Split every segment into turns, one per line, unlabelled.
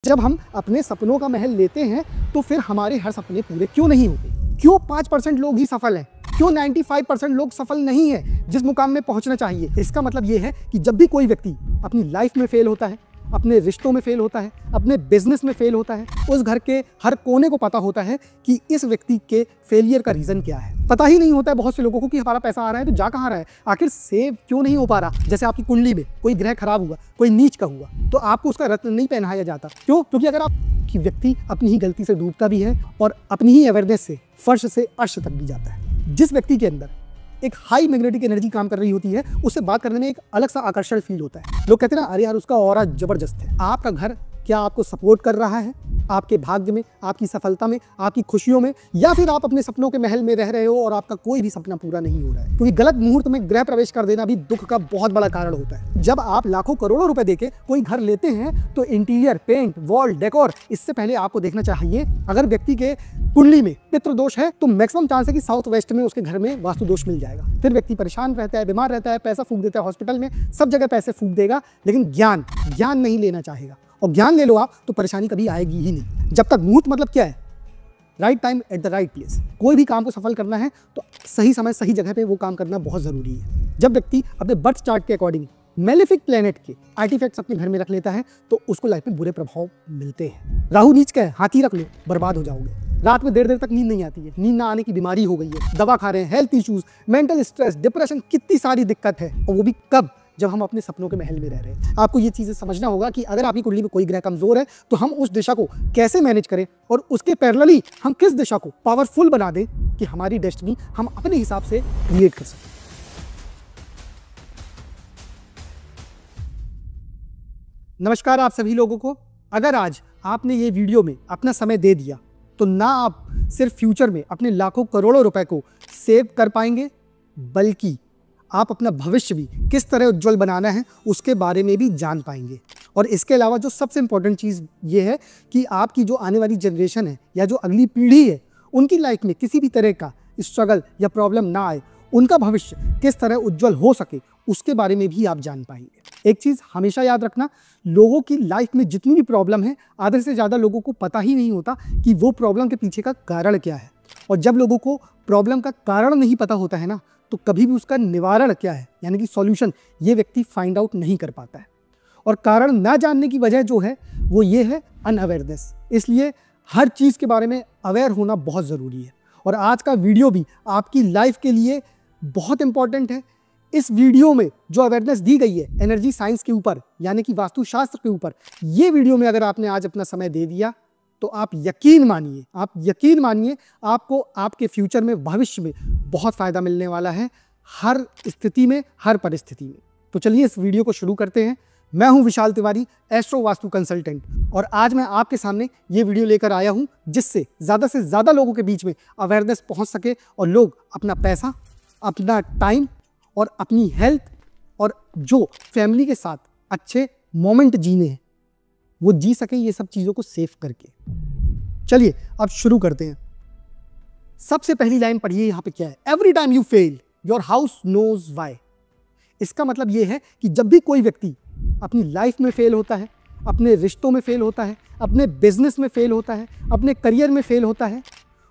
जब हम अपने सपनों का महल लेते हैं तो फिर हमारे हर सपने पूरे क्यों नहीं होते? क्यों 5% लोग ही सफल हैं? क्यों 95% लोग सफल नहीं है जिस मुकाम में पहुंचना चाहिए? इसका मतलब ये है कि जब भी कोई व्यक्ति अपनी लाइफ में फेल होता है, अपने रिश्तों में फेल होता है, अपने बिजनेस में फेल होता है, उस घर के हर कोने को पता होता है कि इस व्यक्ति के फेलियर का रीजन क्या है। पता ही नहीं होता है बहुत से लोगों को कि हमारा पैसा आ रहा है तो जा कहाँ रहा है, आखिर सेव क्यों नहीं हो पा रहा। जैसे आपकी कुंडली में कोई ग्रह खराब हुआ, कोई नीच का हुआ, तो आपको उसका रत्न नहीं पहनाया जाता। क्यों? क्योंकि अगर आप कि व्यक्ति अपनी ही गलती से डूबता भी है और अपनी ही अवेयरनेस से फर्श से अर्श तक भी जाता है। जिस व्यक्ति के अंदर एक हाई मैग्नेटिक एनर्जी काम कर रही होती है, उससे बात करने में एक अलग सा आकर्षण फील होता है। लोग कहते हैं ना, अरे यार उसका ऑरा जबरदस्त है। आपका घर क्या आपको सपोर्ट कर रहा है आपके भाग्य में, आपकी सफलता में, आपकी खुशियों में, या फिर आप अपने सपनों के महल में रह रहे हो और आपका कोई भी सपना पूरा नहीं हो रहा है? क्योंकि गलत मुहूर्त में गृह प्रवेश कर देना भी दुख का बहुत बड़ा कारण होता है। जब आप लाखों करोड़ों रुपए देके कोई घर लेते हैं तो इंटीरियर, पेंट, वॉल, डेकोर, इससे पहले आपको देखना चाहिए अगर व्यक्ति के कुंडली में पितृ दोष है तो मैक्सिमम चांस है कि साउथ वेस्ट में उसके घर में वास्तु दोष मिल जाएगा। फिर व्यक्ति परेशान रहता है, बीमार रहता है, पैसा फूंक देता है हॉस्पिटल में, सब जगह पैसे फूंक देगा, लेकिन ज्ञान नहीं लेना चाहेगा। और ज्ञान ले लो आप तो परेशानी कभी आएगी ही नहीं। जब तक मुहूर्त मतलब क्या है? Right time at the right place. कोई भी काम को सफल करना है तो सही समय सही जगह पे वो काम करना बहुत जरूरी है। जब व्यक्ति अपने बर्थ चार्ट के अकॉर्डिंग मेलेफिक प्लेनेट के आर्टिफैक्ट्स अपने घर में रख लेता है तो उसको लाइफ में बुरे प्रभाव मिलते हैं। राहु नीच का है, हाथी रख लो, बर्बाद हो जाओगे। रात में देर तक नींद नहीं आती है, नींद ना आने की बीमारी हो गई है, दवा खा रहे हैं, health issues, mental stress, depression, कितनी सारी दिक्कत है। और वो भी कब? जब हम अपने सपनों के महल में रह रहे हैं। आपको ये चीजें समझना होगा कि अगर आपकी कुंडली में कोई ग्रह कमजोर है तो हम उस दिशा को कैसे मैनेज करें और उसके पैरेलली हम किस दिशा को पावरफुल बना दें कि हमारी डेस्टिनी हम अपने हिसाब से क्रिएट कर सकें। नमस्कार आप सभी लोगों को। अगर आज आपने ये वीडियो में अपना समय दे दिया तो ना आप सिर्फ फ्यूचर में अपने लाखों करोड़ों रुपए को सेव कर पाएंगे, बल्कि आप अपना भविष्य भी किस तरह उज्जवल बनाना है उसके बारे में भी जान पाएंगे। और इसके अलावा जो सबसे इम्पोर्टेंट चीज़ ये है कि आपकी जो आने वाली जनरेशन है या जो अगली पीढ़ी है, उनकी लाइफ में किसी भी तरह का स्ट्रगल या प्रॉब्लम ना आए, उनका भविष्य किस तरह उज्जवल हो सके उसके बारे में भी आप जान पाएंगे। एक चीज़ हमेशा याद रखना, लोगों की लाइफ में जितनी भी प्रॉब्लम है, आधे से ज़्यादा लोगों को पता ही नहीं होता कि वो प्रॉब्लम के पीछे का कारण क्या है। और जब लोगों को प्रॉब्लम का कारण नहीं पता होता है ना, तो कभी भी उसका निवारण क्या है, यानी कि सॉल्यूशन, ये व्यक्ति फाइंड आउट नहीं कर पाता है। और कारण ना जानने की वजह जो है वो ये है अनअवेयरनेस। इसलिए हर चीज़ के बारे में अवेयर होना बहुत ज़रूरी है। और आज का वीडियो भी आपकी लाइफ के लिए बहुत इंपॉर्टेंट है। इस वीडियो में जो अवेयरनेस दी गई है एनर्जी साइंस के ऊपर, यानी कि वास्तुशास्त्र के ऊपर, ये वीडियो में अगर आपने आज अपना समय दे दिया तो आप यकीन मानिए आपको आपके फ्यूचर में, भविष्य में बहुत फ़ायदा मिलने वाला है, हर स्थिति में, हर परिस्थिति में। तो चलिए इस वीडियो को शुरू करते हैं। मैं हूं विशाल तिवारी, एस्ट्रो वास्तु कंसल्टेंट, और आज मैं आपके सामने ये वीडियो लेकर आया हूं जिससे ज़्यादा से ज़्यादा लोगों के बीच में अवेयरनेस पहुंच सके और लोग अपना पैसा, अपना टाइम और अपनी हेल्थ और जो फैमिली के साथ अच्छे मोमेंट जीने हैं वो जी सके, ये सब चीज़ों को सेव करके। चलिए अब शुरू करते हैं। सबसे पहली लाइन पढ़िए, यहाँ पे क्या है? Every time you fail your house knows why. इसका मतलब ये है कि जब भी कोई व्यक्ति अपनी लाइफ में फेल होता है, अपने रिश्तों में फेल होता है, अपने बिजनेस में फेल होता है, अपने करियर में फेल होता है,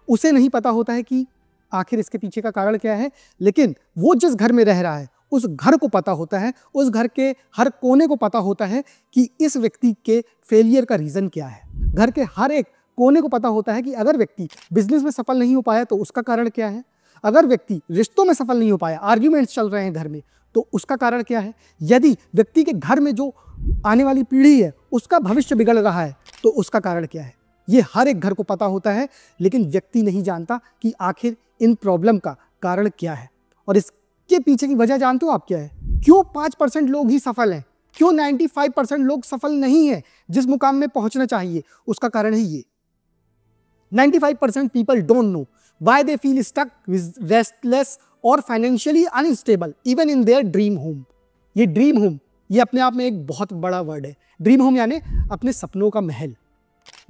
उसे नहीं पता होता है कि आखिर इसके पीछे का कारण क्या है। लेकिन वो जिस घर में रह रहा है उस घर को पता होता है, उस घर के हर कोने को पता होता है कि इस व्यक्ति के फेलियर का रीज़न क्या है। घर के हर एक कोने को पता होता है कि अगर व्यक्ति बिजनेस में सफल नहीं हो पाया तो उसका कारण क्या है, अगर व्यक्ति रिश्तों में सफल नहीं हो पाया, आर्ग्यूमेंट्स चल रहे हैं घर में, तो उसका कारण क्या है, यदि व्यक्ति के घर में जो आने वाली पीढ़ी है उसका भविष्य बिगड़ रहा है तो उसका कारण क्या है। ये हर एक घर को पता होता है, लेकिन व्यक्ति नहीं जानता कि आखिर इन प्रॉब्लम का कारण क्या है। और इसके पीछे की वजह जानते हो आप क्या है? क्यों 5% लोग ही सफल हैं? क्यों 95% लोग सफल नहीं है जिस मुकाम में पहुंचना चाहिए? उसका कारण है ये, 95% people don't know why they feel stuck, restless और financially unstable even in their dream home। ये ड्रीम होम, ये अपने आप में एक बहुत बड़ा वर्ड है। ड्रीम होम यानी अपने सपनों का महल।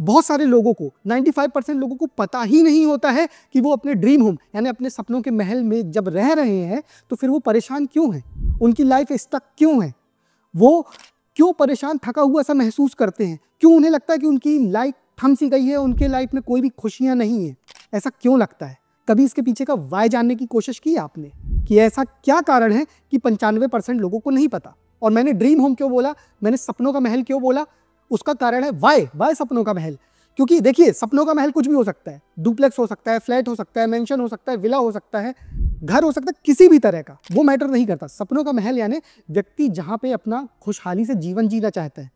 बहुत सारे लोगों को, 95% लोगों को पता ही नहीं होता है कि वो अपने ड्रीम होम यानी अपने सपनों के महल में जब रह रहे हैं तो फिर वो परेशान क्यों हैं, उनकी लाइफ स्टक क्यों है, वो क्यों परेशान थका हुआ सा महसूस करते हैं, क्यों उन्हें लगता है कि उनकी लाइफ थम सी गई है, उनके लाइफ में कोई भी खुशियां नहीं है, ऐसा क्यों लगता है? कभी इसके पीछे का वाय जानने की कोशिश की आपने कि ऐसा क्या कारण है कि 95% लोगों को नहीं पता? और मैंने ड्रीम होम क्यों बोला, मैंने सपनों का महल क्यों बोला? उसका कारण है वाय सपनों का महल। क्योंकि देखिए, सपनों का महल कुछ भी हो सकता है, डुप्लेक्स हो सकता है, फ्लैट हो सकता है, मेंशन हो सकता है, विला हो सकता है, घर हो सकता है, किसी भी तरह का, वो मैटर नहीं करता। सपनों का महल यानी व्यक्ति जहाँ पे अपना खुशहाली से जीवन जीना चाहता है,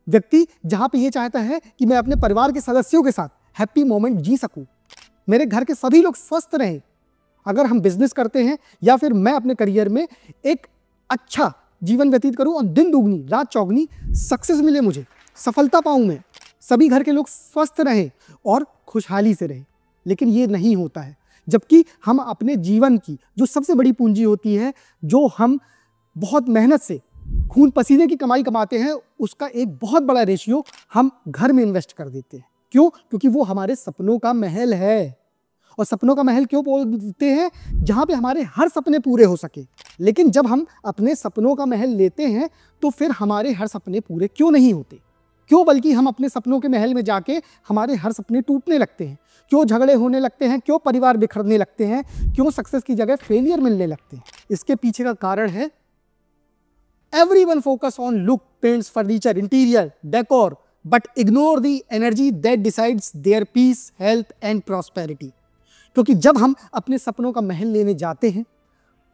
व्यक्ति जहाँ पे ये चाहता है कि मैं अपने परिवार के सदस्यों के साथ हैप्पी मोमेंट जी सकूँ, मेरे घर के सभी लोग स्वस्थ रहें। अगर हम बिजनेस करते हैं या फिर मैं अपने करियर में एक अच्छा जीवन व्यतीत करूं और दिन दुगनी रात चौगनी सक्सेस मिले, मुझे सफलता पाऊं, मैं सभी घर के लोग स्वस्थ रहें और खुशहाली से रहें। लेकिन ये नहीं होता है, जबकि हम अपने जीवन की जो सबसे बड़ी पूंजी होती है, जो हम बहुत मेहनत से खून पसीने की कमाई कमाते हैं, उसका एक बहुत बड़ा रेशियो हम घर में इन्वेस्ट कर देते हैं। क्यों? क्योंकि वो हमारे सपनों का महल है। और सपनों का महल क्यों बोलते हैं? जहाँ पे हमारे हर सपने पूरे हो सके। लेकिन जब हम अपने सपनों का महल लेते हैं तो फिर हमारे हर सपने पूरे क्यों नहीं होते? क्यों बल्कि हम अपने सपनों के महल में जाके हमारे हर सपने टूटने लगते हैं? क्यों झगड़े होने लगते हैं? क्यों परिवार बिखरने लगते हैं? क्यों सक्सेस की जगह फेलियर मिलने लगते हैं? इसके पीछे का कारण है everyone focus on look, paints, furniture, interior, decor, but ignore the energy that decides their peace, health and prosperity. क्योंकि जब हम अपने सपनों का महल लेने जाते हैं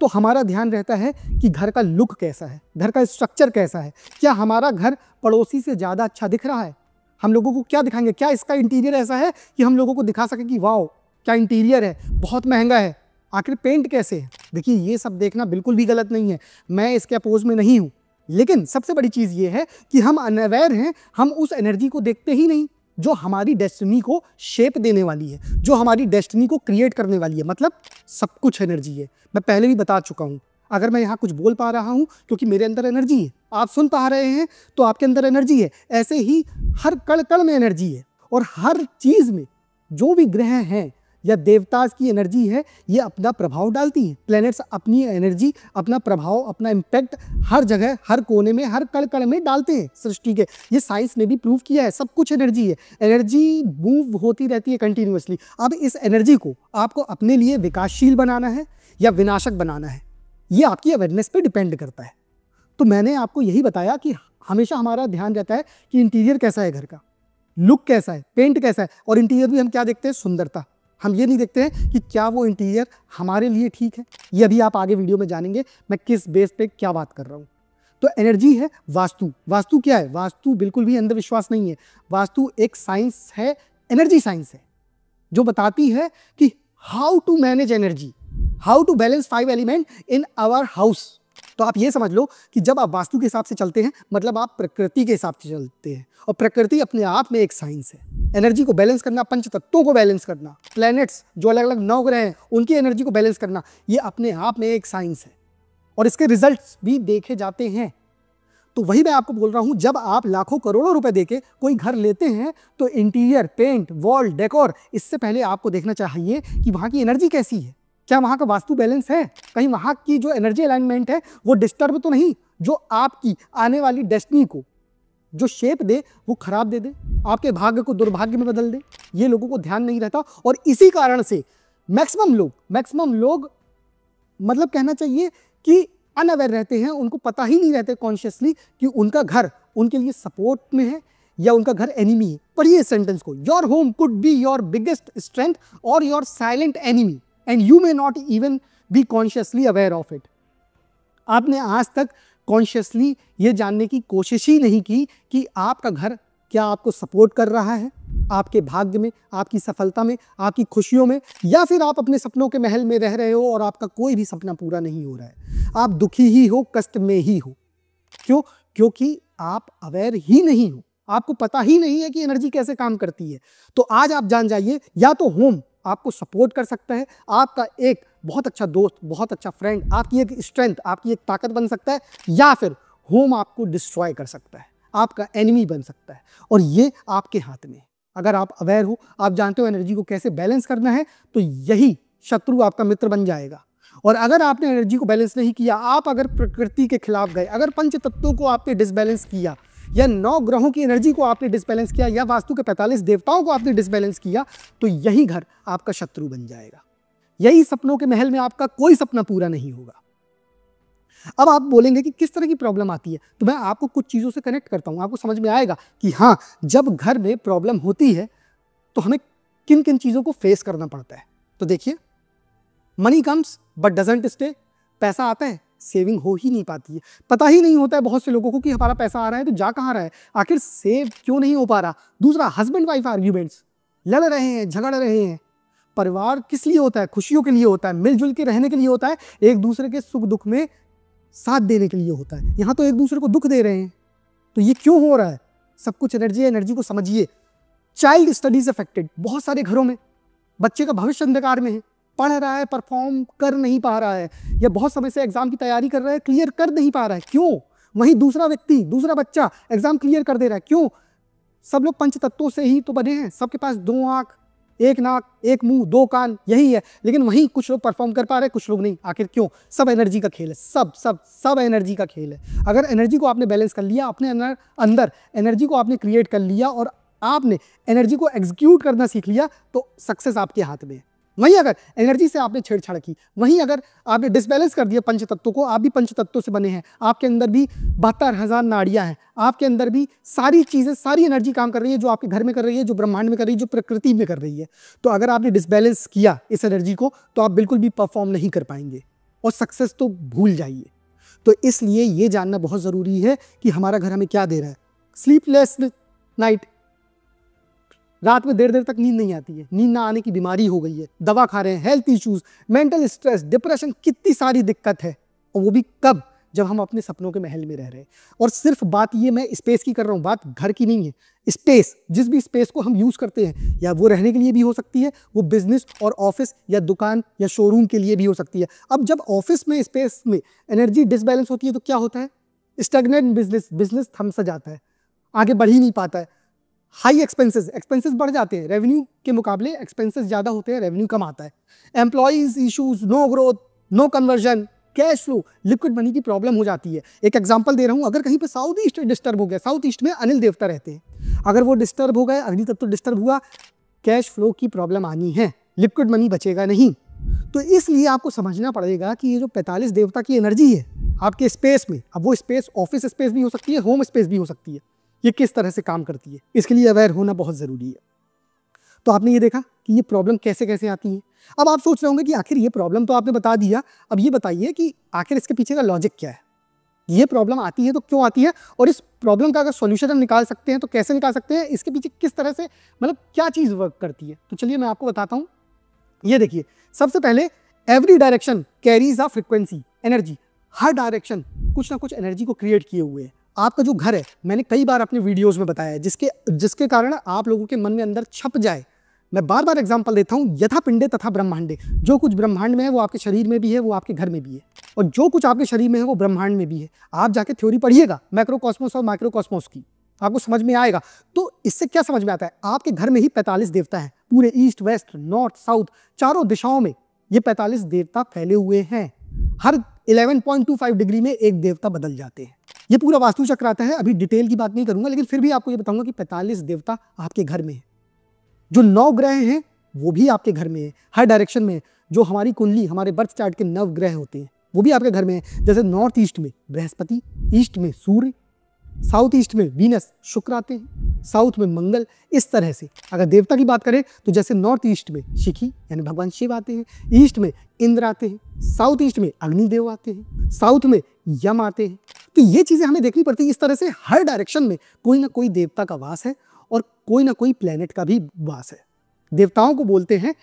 तो हमारा ध्यान रहता है कि घर का लुक कैसा है, घर का स्ट्रक्चर कैसा है, क्या हमारा घर पड़ोसी से ज़्यादा अच्छा दिख रहा है? हम लोगों को क्या दिखाएंगे? क्या इसका इंटीरियर ऐसा है कि हम लोगों को दिखा सके कि वाओ क्या इंटीरियर है, बहुत महंगा है, आखिर पेंट कैसे है? देखिए, ये सब देखना बिल्कुल भी गलत नहीं है, मैं इसके अपोज में नहीं हूँ। लेकिन सबसे बड़ी चीज़ ये है कि हम अनअवेयर हैं, हम उस एनर्जी को देखते ही नहीं जो हमारी डेस्टिनी को शेप देने वाली है, जो हमारी डेस्टिनी को क्रिएट करने वाली है। मतलब सब कुछ एनर्जी है। मैं पहले भी बता चुका हूँ, अगर मैं यहाँ कुछ बोल पा रहा हूँ क्योंकि मेरे अंदर एनर्जी है, आप सुन पा रहे हैं तो आपके अंदर एनर्जी है। ऐसे ही हर कण कण में एनर्जी है और हर चीज़ में जो भी ग्रह हैं या देवताज की एनर्जी है, ये अपना प्रभाव डालती हैं। प्लैनेट्स अपनी एनर्जी, अपना प्रभाव, अपना इम्पैक्ट हर जगह, हर कोने में, हर कण कण में डालते हैं सृष्टि के। ये साइंस ने भी प्रूव किया है। सब कुछ एनर्जी है, एनर्जी मूव होती रहती है कंटिन्यूअसली। अब इस एनर्जी को आपको अपने लिए विकासशील बनाना है या विनाशक बनाना है, ये आपकी अवेयरनेस पे डिपेंड करता है। तो मैंने आपको यही बताया कि हमेशा हमारा ध्यान रहता है कि इंटीरियर कैसा है, घर का लुक कैसा है, पेंट कैसा है। और इंटीरियर भी हम क्या देखते हैं? सुंदरता। हम ये नहीं देखते हैं कि क्या वो इंटीरियर हमारे लिए ठीक है। ये अभी आप आगे वीडियो में जानेंगे मैं किस बेस पे क्या बात कर रहा हूँ। तो एनर्जी है वास्तु। वास्तु क्या है? वास्तु बिल्कुल भी अंधविश्वास नहीं है। वास्तु एक साइंस है, एनर्जी साइंस है, जो बताती है कि how to manage energy, how to balance 5 element in our house. तो आप ये समझ लो कि जब आप वास्तु के हिसाब से चलते हैं, मतलब आप प्रकृति के हिसाब से चलते हैं, और प्रकृति अपने आप में एक साइंस है। एनर्जी को बैलेंस करना, पंच तत्वों को बैलेंस करना, प्लैनेट्स जो अलग अलग 9 ग्रह हैं उनकी एनर्जी को बैलेंस करना, ये अपने आप में एक साइंस है और इसके रिजल्ट्स भी देखे जाते हैं। तो वही मैं आपको बोल रहा हूँ, जब आप लाखों करोड़ों रुपए देके कोई घर लेते हैं तो इंटीरियर, पेंट, वॉल, डेकोर, इससे पहले आपको देखना चाहिए कि वहाँ की एनर्जी कैसी है। क्या वहाँ का वास्तु बैलेंस है? कहीं वहाँ की जो एनर्जी अलाइनमेंट है वो डिस्टर्ब तो नहीं, जो आपकी आने वाली डेस्टिनी को जो शेप दे वो खराब दे दे, आपके भाग्य को दुर्भाग्य में बदल दे। ये लोगों को ध्यान नहीं रहता और इसी कारण से मैक्सिमम लोग मतलब कहना चाहिए कि अनअवेयर रहते हैं। उनको पता ही नहीं रहते कॉन्शियसली कि उनका घर उनके लिए सपोर्ट में है या उनका घर एनिमी है। पढ़िए सेंटेंस को, your home could be your biggest strength और your silent enemy and you may not even be consciously aware of it. आपने आज तक कॉन्शियसली ये जानने की कोशिश ही नहीं की कि आपका घर क्या आपको सपोर्ट कर रहा है, आपके भाग्य में, आपकी सफलता में, आपकी खुशियों में, या फिर आप अपने सपनों के महल में रह रहे हो और आपका कोई भी सपना पूरा नहीं हो रहा है। आप दुखी ही हो, कष्ट में ही हो। क्यों? क्योंकि आप अवेयर ही नहीं हो, आपको पता ही नहीं है कि एनर्जी कैसे काम करती है। तो आज आप जान जाइए, या तो होम आपको सपोर्ट कर सकता है, आपका एक बहुत अच्छा दोस्त, बहुत अच्छा फ्रेंड, आपकी एक स्ट्रेंथ, आपकी एक ताकत बन सकता है, या फिर होम आपको डिस्ट्रॉय कर सकता है, आपका एनिमी बन सकता है। और ये आपके हाथ में है। अगर आप अवेयर हो, आप जानते हो एनर्जी को कैसे बैलेंस करना है, तो यही शत्रु आपका मित्र बन जाएगा। और अगर आपने एनर्जी को बैलेंस नहीं किया, आप अगर प्रकृति के खिलाफ गए, अगर पंच तत्वों को आपने डिसबैलेंस किया, या 9 ग्रहों की एनर्जी को आपने डिसबैलेंस किया, या वास्तु के 45 देवताओं को आपने डिसबैलेंस किया, तो यही घर आपका शत्रु बन जाएगा। यही सपनों के महल में आपका कोई सपना पूरा नहीं होगा। अब आप बोलेंगे कि किस तरह की प्रॉब्लम आती है, तो मैं आपको कुछ चीज़ों से कनेक्ट करता हूँ, आपको समझ में आएगा कि हाँ, जब घर में प्रॉब्लम होती है तो हमें किन किन चीज़ों को फेस करना पड़ता है। तो देखिए, money comes but doesn't stay, पैसा आता है, सेविंग हो ही नहीं पाती है। पता ही नहीं होता है बहुत से लोगों को कि हमारा पैसा आ रहा है तो जा कहाँ रहा है, आखिर सेव क्यों नहीं हो पा रहा। दूसरा, हस्बैंड वाइफ आर्ग्यूमेंट्स, लड़ रहे हैं, झगड़ रहे हैं। परिवार किस लिए होता है? खुशियों के लिए होता है, मिलजुल के रहने के लिए होता है, एक दूसरे के सुख दुख में साथ देने के लिए होता है। यहाँ तो एक दूसरे को दुख दे रहे हैं, तो ये क्यों हो रहा है? सब कुछ एनर्जी है, एनर्जी को समझिए। चाइल्ड स्टडीज अफेक्टेड, बहुत सारे घरों में बच्चे का भविष्य अंधकार में है, पढ़ रहा है, परफॉर्म कर नहीं पा रहा है, या बहुत समय से एग्जाम की तैयारी कर रहा है, क्लियर कर नहीं पा रहा है। क्यों? वहीं दूसरा व्यक्ति, दूसरा बच्चा एग्जाम क्लियर कर दे रहा है। क्यों? सब लोग पंच तत्वों से ही तो बने हैं, सबके पास 2 आंख, 1 नाक, 1 मुंह, 2 कान, यही है। लेकिन वहीं कुछ लोग परफॉर्म कर पा रहे हैं, कुछ लोग नहीं। आखिर क्यों? सब एनर्जी का खेल है, सब एनर्जी का खेल है। अगर एनर्जी को आपने बैलेंस कर लिया, अपने अंदर एनर्जी को आपने क्रिएट कर लिया और आपने एनर्जी को एग्जीक्यूट करना सीख लिया, तो सक्सेस आपके हाथ में है। वहीं अगर एनर्जी से आपने छेड़छाड़ की, वहीं अगर आपने डिसबैलेंस कर दिया पंच तत्वों को, आप भी पंच तत्वों से बने हैं, आपके अंदर भी 72,000 नाड़ियां हैं, आपके अंदर भी सारी चीज़ें, सारी एनर्जी काम कर रही है, जो आपके घर में कर रही है, जो ब्रह्मांड में कर रही है, जो प्रकृति में कर रही है। तो अगर आपने डिसबैलेंस किया इस एनर्जी को, तो आप बिल्कुल भी परफॉर्म नहीं कर पाएंगे और सक्सेस तो भूल जाइए। तो इसलिए ये जानना बहुत ज़रूरी है कि हमारा घर हमें क्या दे रहा है। स्लीपलेस नाइट, रात में देर तक नींद नहीं आती है, नींद ना आने की बीमारी हो गई है, दवा खा रहे हैं, health issues, mental stress, depression, कितनी सारी दिक्कत है। और वो भी कब? जब हम अपने सपनों के महल में रह रहे हैं। और सिर्फ बात ये मैं स्पेस की कर रहा हूँ, बात घर की नहीं है। स्पेस, जिस भी स्पेस को हम यूज़ करते हैं, या वो रहने के लिए भी हो सकती है, वो बिजनेस और ऑफिस या दुकान या शोरूम के लिए भी हो सकती है। अब जब ऑफिस में, स्पेस में एनर्जी डिसबैलेंस होती है तो क्या होता है? स्टैग्नेंट बिजनेस थम सा जाता है, आगे बढ़ ही नहीं पाता है। हाई एक्सपेंसेस बढ़ जाते हैं, रेवेन्यू के मुकाबले एक्सपेंसेस ज़्यादा होते हैं, रेवेन्यू कम आता है। Employees issues, no growth, no conversion, cash flow, liquid money की प्रॉब्लम हो जाती है। एक एग्जांपल दे रहा हूँ, अगर कहीं पे साउथ ईस्ट डिस्टर्ब हो गया, साउथ ईस्ट में अनिल देवता रहते हैं, अगर वो डिस्टर्ब हो गए, अग्नि तत्व डिस्टर्ब हुआ, कैश फ्लो की प्रॉब्लम आनी है, लिक्विड मनी बचेगा नहीं। तो इसलिए आपको समझना पड़ेगा कि ये जो 45 देवता की एनर्जी है आपके स्पेस में, अब वो स्पेस ऑफिस स्पेस भी हो सकती है, होम स्पेस भी हो सकती है, ये किस तरह से काम करती है, इसके लिए अवेयर होना बहुत ज़रूरी है। तो आपने ये देखा कि ये प्रॉब्लम कैसे कैसे आती है। अब आप सोच रहे होंगे कि आखिर ये प्रॉब्लम तो आपने बता दिया, अब ये बताइए कि आखिर इसके पीछे का लॉजिक क्या है। ये प्रॉब्लम आती है तो क्यों आती है, और इस प्रॉब्लम का अगर सॉल्यूशन हम निकाल सकते हैं तो कैसे निकाल सकते हैं, इसके पीछे किस तरह से, मतलब क्या चीज़ वर्क करती है। तो चलिए मैं आपको बताता हूँ। ये देखिए, सबसे पहले every direction carries a frequency energy. Her direction कुछ ना कुछ एनर्जी को क्रिएट किए हुए है। आपका जो घर है, मैंने कई बार अपने वीडियोस में बताया है, जिसके कारण आप लोगों के मन में अंदर छप जाए। मैं बार बार एग्जांपल देता हूँ, यथा पिंडे तथा ब्रह्मांडे। जो कुछ ब्रह्मांड में है वो आपके शरीर में भी है, वो आपके घर में भी है, और जो कुछ आपके शरीर में है वो ब्रह्मांड में भी है। आप जाके थ्योरी पढ़िएगा मैक्रोकॉस्मोस और माइक्रोकॉस्मोस की, आपको समझ में आएगा। तो इससे क्या समझ में आता है, आपके घर में ही 45 देवता हैं, पूरे ईस्ट वेस्ट नॉर्थ साउथ चारों दिशाओं में ये 45 देवता फैले हुए हैं। हर 11.25 डिग्री में एक देवता बदल जाते हैं। ये पूरा वास्तु चक्र आता है, अभी डिटेल की बात नहीं करूंगा, लेकिन फिर भी आपको ये बताऊंगा कि 45 देवता आपके घर में है। जो 9 ग्रह हैं वो भी आपके घर में है, हर डायरेक्शन में। जो हमारी कुंडली, हमारे बर्थ चार्ट के 9 ग्रह होते हैं वो भी आपके घर में है। जैसे नॉर्थ ईस्ट में बृहस्पति, ईस्ट में सूर्य, साउथ ईस्ट में वीनस शुक्र आते हैं, साउथ में मंगल। इस तरह से अगर देवता की बात करें तो जैसे नॉर्थ ईस्ट में शिखी यानी भगवान शिव आते हैं, ईस्ट में इंद्र आते हैं, साउथ ईस्ट में अग्निदेव आते हैं, साउथ में यम आते हैं। तो ये चीज़ें हमें देखनी पड़ती है। इस तरह से हर डायरेक्शन में कोई ना कोई देवता का वास है और कोई ना कोई प्लेनेट का भी वास है। देवताओं को बोलते हैं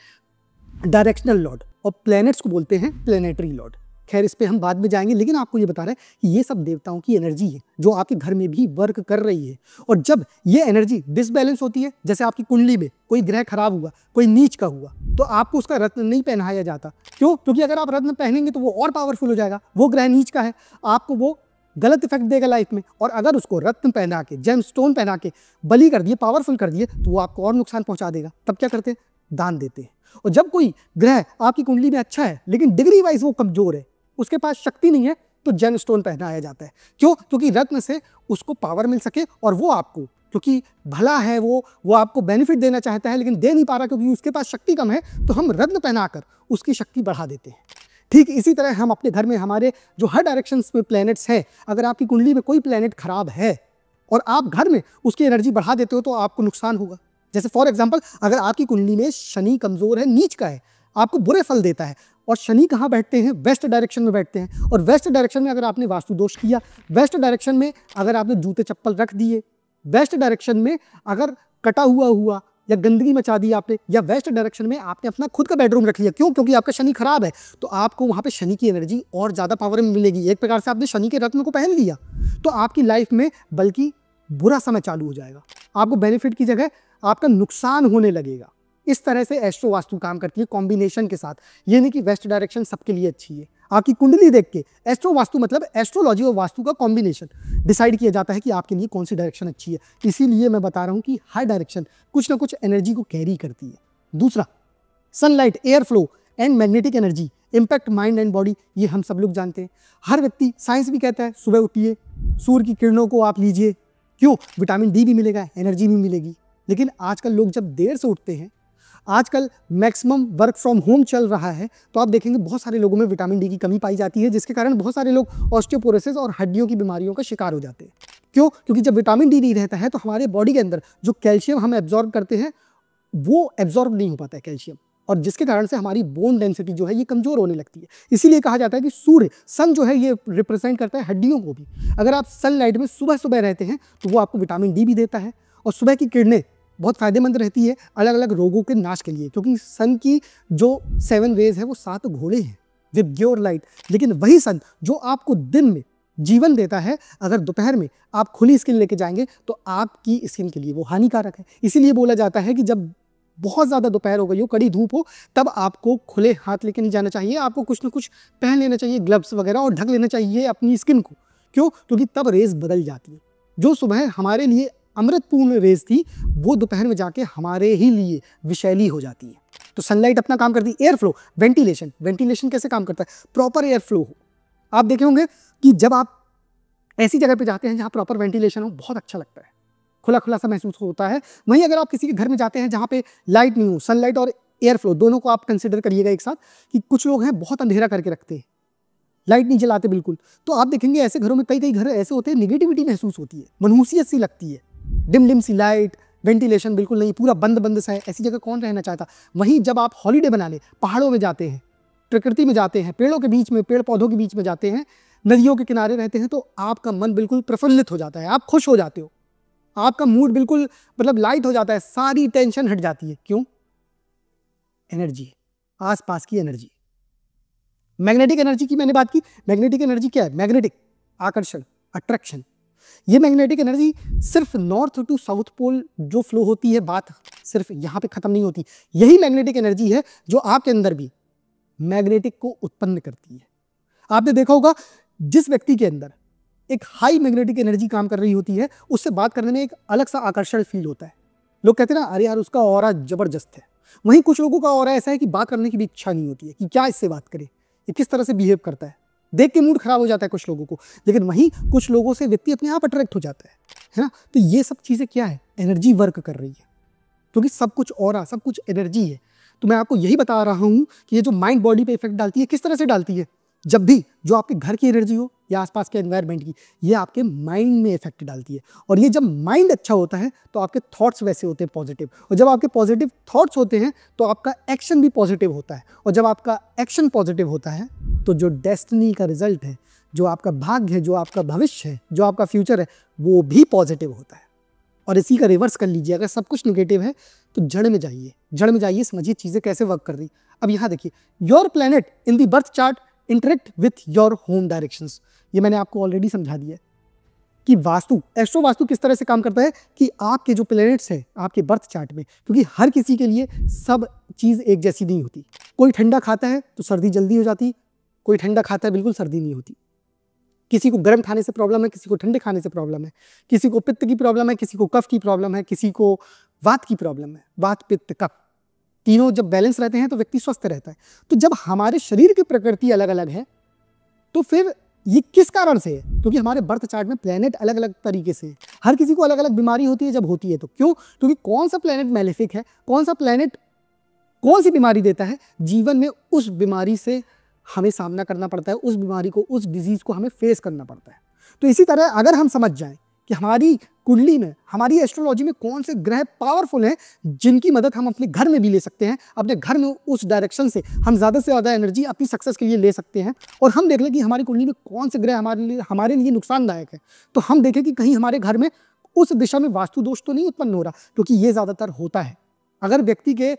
डायरेक्शनल लॉर्ड और प्लैनेट्स को बोलते हैं प्लेनेटरी लॉर्ड। खैर इस पे हम बाद में जाएंगे, लेकिन आपको ये बता रहे हैं कि ये सब देवताओं की एनर्जी है जो आपके घर में भी वर्क कर रही है। और जब ये एनर्जी डिसबैलेंस होती है, जैसे आपकी कुंडली में कोई ग्रह खराब हुआ, कोई नीच का हुआ, तो आपको उसका रत्न नहीं पहनाया जाता। क्यों? क्योंकि अगर आप रत्न पहनेंगे तो वो और पावरफुल हो जाएगा। वो ग्रह नीच का है, आपको वो गलत इफेक्ट देगा लाइफ में। और अगर उसको रत्न पहना के, जेम स्टोन पहना के बली कर दिए, पावरफुल कर दिए, तो वो आपको और नुकसान पहुंचा देगा। तब क्या करते हैं? दान देते हैं। और जब कोई ग्रह आपकी कुंडली में अच्छा है लेकिन डिग्री वाइज वो कमजोर है, उसके पास शक्ति नहीं है, तो जेम स्टोन पहनाया जाता है। क्यों? क्योंकि रत्न से उसको पावर मिल सके और वो आपको, क्योंकि भला है वो आपको बेनिफिट देना चाहता है लेकिन दे नहीं पा रहा क्योंकि उसके पास शक्ति कम है, तो हम रत्न पहनाकर उसकी शक्ति बढ़ा देते हैं। ठीक इसी तरह हम अपने घर में हमारे जो हर डायरेक्शंस में प्लैनेट्स हैं, अगर आपकी कुंडली में कोई प्लैनेट खराब है और आप घर में उसकी एनर्जी बढ़ा देते हो तो आपको नुकसान होगा। जैसे फॉर एग्जांपल, अगर आपकी कुंडली में शनि कमजोर है, नीच का है, आपको बुरे फल देता है, और शनि कहाँ बैठते हैं? वेस्ट डायरेक्शन में बैठते हैं। और वेस्ट डायरेक्शन में अगर आपने वास्तु दोष किया, वेस्ट डायरेक्शन में अगर आपने जूते चप्पल रख दिए, वेस्ट डायरेक्शन में अगर कटा हुआ या गंदगी मचा दी आपने, या वेस्ट डायरेक्शन में आपने अपना खुद का बेडरूम रख लिया, क्यों? क्योंकि आपका शनि खराब है, तो आपको वहाँ पे शनि की एनर्जी और ज़्यादा पावर में मिलेगी। एक प्रकार से आपने शनि के रत्न को पहन लिया, तो आपकी लाइफ में बल्कि बुरा समय चालू हो जाएगा, आपको बेनिफिट की जगह आपका नुकसान होने लगेगा। इस तरह से एस्ट्रो वास्तु काम करती है कॉम्बिनेशन के साथ। ये नहीं कि वेस्ट डायरेक्शन सबके लिए अच्छी है। आपकी कुंडली देख के एस्ट्रो वास्तु मतलब एस्ट्रोलॉजी और वास्तु का कॉम्बिनेशन डिसाइड किया जाता है कि आपके लिए कौन सी डायरेक्शन अच्छी है। इसीलिए मैं बता रहा हूँ कि हर डायरेक्शन कुछ ना कुछ एनर्जी को कैरी करती है। दूसरा, sunlight, air flow and magnetic energy impact mind and body, ये हम सब लोग जानते हैं। हर व्यक्ति, साइंस भी कहता है सुबह उठिए, सूर्य की किरणों को आप लीजिए, क्यों? विटामिन डी भी मिलेगा, एनर्जी भी मिलेगी। लेकिन आजकल लोग जब देर से उठते हैं, आजकल मैक्सिमम वर्क फ्रॉम होम चल रहा है, तो आप देखेंगे बहुत सारे लोगों में विटामिन डी की कमी पाई जाती है, जिसके कारण बहुत सारे लोग ऑस्टियोपोरोसिस और हड्डियों की बीमारियों का शिकार हो जाते हैं। क्यों? क्योंकि जब विटामिन डी नहीं रहता है तो हमारे बॉडी के अंदर जो कैल्शियम हम एब्जॉर्ब करते हैं वो एब्जॉर्ब नहीं हो पाता है कैल्शियम, और जिसके कारण से हमारी बोन डेंसिटी जो है ये कमजोर होने लगती है। इसीलिए कहा जाता है कि सूर्य, सन जो है ये रिप्रेजेंट करता है हड्डियों को भी। अगर आप सनलाइट में सुबह सुबह रहते हैं तो वो आपको विटामिन डी भी देता है, और सुबह की किरणें बहुत फायदेमंद रहती है अलग अलग रोगों के नाश के लिए, क्योंकि सन की जो 7 रेज है वो 7 घोड़े हैं विद योर लाइट। लेकिन वही सन जो आपको दिन में जीवन देता है, अगर दोपहर में आप खुली स्किन लेके जाएंगे तो आपकी स्किन के लिए वो हानिकारक है। इसीलिए बोला जाता है कि जब बहुत ज़्यादा दोपहर हो गई हो, कड़ी धूप हो, तब आपको खुले हाथ लेके नहीं जाना चाहिए, आपको कुछ ना कुछ पहन लेना चाहिए, ग्लव्स वगैरह, और ढक लेना चाहिए अपनी स्किन को। क्यों? क्योंकि तब रेज बदल जाती है। जो सुबह हमारे लिए अमृतपूर्ण रेज थी वो दोपहर में जाके हमारे ही लिए विषैली हो जाती है। तो सनलाइट अपना काम करती है। एयर फ्लो, वेंटिलेशन, वेंटिलेशन कैसे काम करता है? प्रॉपर एयर फ्लो हो। आप देखे होंगे कि जब आप ऐसी जगह पे जाते हैं जहाँ प्रॉपर वेंटिलेशन हो, बहुत अच्छा लगता है, खुला खुला सा महसूस होता है। वहीं अगर आप किसी के घर में जाते हैं जहाँ पे लाइट नहीं हो, सनलाइट और एयर फ्लो दोनों को आप कंसिडर करिएगा एक साथ, कि कुछ लोग हैं बहुत अंधेरा करके रखते हैं, लाइट नहीं जलाते बिल्कुल, तो आप देखेंगे ऐसे घरों में कई घर ऐसे होते हैं, निगेटिविटी महसूस होती है, मनहूसियत सी लगती है, डिम सी लाइट, वेंटिलेशन बिल्कुल नहीं, पूरा बंद सा है। ऐसी जगह कौन रहना चाहता? वहीं जब आप हॉलीडे बनाने पहाड़ों में जाते हैं, प्रकृति में जाते हैं, पेड़ों के बीच में, पेड़ पौधों के बीच में जाते हैं, नदियों के किनारे रहते हैं, तो आपका मन बिल्कुल प्रफुल्लित हो जाता है, आप खुश हो जाते हो, आपका मूड बिल्कुल मतलब लाइट हो जाता है, सारी टेंशन हट जाती है। क्यों? एनर्जी, आसपास की एनर्जी। मैग्नेटिक एनर्जी की मैंने बात की। मैग्नेटिक एनर्जी क्या है? मैग्नेटिक, आकर्षण, अट्रैक्शन। ये मैग्नेटिक एनर्जी सिर्फ नॉर्थ टू साउथ पोल जो फ्लो होती है, बात सिर्फ यहाँ पे खत्म नहीं होती। यही मैग्नेटिक एनर्जी है जो आपके अंदर भी मैग्नेटिक को उत्पन्न करती है। आपने देखा होगा जिस व्यक्ति के अंदर एक हाई मैग्नेटिक एनर्जी काम कर रही होती है, उससे बात करने में एक अलग सा आकर्षण फील होता है। लोग कहते हैं ना, अरे यार उसका ऑरा जबरदस्त है। वहीं कुछ लोगों का ऑरा ऐसा है कि बात करने की भी इच्छा नहीं होती है कि क्या इससे बात करें, ये किस तरह से बिहेव करता है, देख के मूड खराब हो जाता है कुछ लोगों को। लेकिन वहीं कुछ लोगों से व्यक्ति अपने आप अट्रैक्ट हो जाता है ना। तो ये सब चीज़ें क्या है? एनर्जी वर्क कर रही है, क्योंकि सब कुछ ऑरा, सब कुछ एनर्जी है। तो मैं आपको यही बता रहा हूँ कि ये जो माइंड बॉडी पे इफेक्ट डालती है, किस तरह से डालती है? जब भी जो आपके घर की एनर्जी हो या आसपास के एनवायरनमेंट की, ये आपके माइंड में इफेक्ट डालती है। और ये जब माइंड अच्छा होता है तो आपके थॉट्स वैसे होते हैं पॉजिटिव, और जब आपके पॉजिटिव थॉट्स होते हैं तो आपका एक्शन भी पॉजिटिव होता है, और जब आपका एक्शन पॉजिटिव होता है तो जो डेस्टिनी का रिजल्ट है, जो आपका भाग्य है, जो आपका भविष्य है, जो आपका फ्यूचर है, वो भी पॉजिटिव होता है। और इसी का रिवर्स कर लीजिए, अगर सब कुछ निगेटिव है तो जड़ में जाइए, जड़ में जाइए, समझिए चीज़ें कैसे वर्क कर रही। अब यहाँ देखिए, your planet in the birth chart interact with your home directions. ये मैंने आपको ऑलरेडी समझा दिया कि वास्तु, एस्ट्रो वास्तु किस तरह से काम करता है कि आपके जो प्लैनेट्स हैं आपके बर्थ चार्ट में, क्योंकि हर किसी के लिए सब चीज़ एक जैसी नहीं होती। कोई ठंडा खाता है तो सर्दी जल्दी हो जाती, कोई ठंडा खाता है बिल्कुल सर्दी नहीं होती। किसी को गर्म खाने से प्रॉब्लम है, किसी को ठंडे खाने से प्रॉब्लम है, किसी को पित्त की प्रॉब्लम है, किसी को कफ की प्रॉब्लम है, किसी को वात की प्रॉब्लम है, वात पित्त कफ। तीनों जब बैलेंस रहते हैं तो व्यक्ति स्वस्थ रहता है। तो जब हमारे शरीर की प्रकृति अलग अलग है तो फिर ये किस कारण से है? क्योंकि हमारे बर्थ चार्ट में प्लेनेट अलग अलग तरीके से है। हर किसी को अलग अलग बीमारी होती है। जब होती है तो क्यों? क्योंकि कौन सा प्लेनेट मैलेफिक है, कौन सा प्लेनेट कौन सी बीमारी देता है, जीवन में उस बीमारी से हमें सामना करना पड़ता है, उस बीमारी को, उस डिजीज को हमें फेस करना पड़ता है। तो इसी तरह अगर हम समझ जाएं कि हमारी कुंडली में, हमारी एस्ट्रोलॉजी में कौन से ग्रह पावरफुल हैं जिनकी मदद हम अपने घर में भी ले सकते हैं, अपने घर में उस डायरेक्शन से हम ज़्यादा से ज़्यादा एनर्जी अपनी सक्सेस के लिए ले सकते हैं, और हम देख लें कि हमारी कुंडली में कौन से ग्रह हमारे लिए नुकसानदायक है, तो हम देखें कि कहीं हमारे घर में उस दिशा में वास्तु दोष तो नहीं उत्पन्न हो रहा, क्योंकि ये ज़्यादातर होता है। अगर व्यक्ति के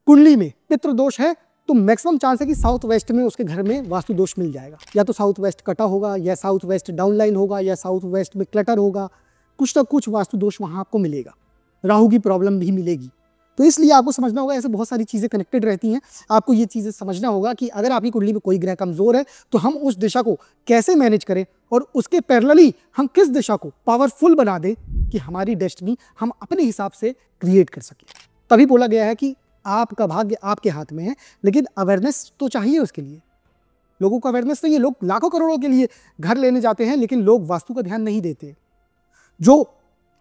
कुंडली में पितृ दोष है तो मैक्सिमम चांस है कि साउथ वेस्ट में उसके घर में वास्तु दोष मिल जाएगा। या तो साउथ वेस्ट कटा होगा, या साउथ वेस्ट डाउनलाइन होगा, या साउथ वेस्ट में क्लटर होगा, कुछ ना कुछ वास्तु दोष वहाँ आपको मिलेगा। राहु की प्रॉब्लम भी मिलेगी। तो इसलिए आपको समझना होगा, ऐसे बहुत सारी चीज़ें कनेक्टेड रहती हैं। आपको ये चीज़ें समझना होगा कि अगर आपकी कुंडली में कोई ग्रह कमज़ोर है तो हम उस दिशा को कैसे मैनेज करें, और उसके पैरेलली हम किस दिशा को पावरफुल बना दें कि हमारी डेस्टिनी हम अपने हिसाब से क्रिएट कर सकें। तभी बोला गया है कि आपका भाग्य आपके हाथ में है, लेकिन अवेयरनेस तो चाहिए उसके लिए। लोगों को अवेयरनेस चाहिए। लोग लाखों करोड़ों के लिए घर लेने जाते हैं, लेकिन लोग वास्तु का ध्यान नहीं देते। जो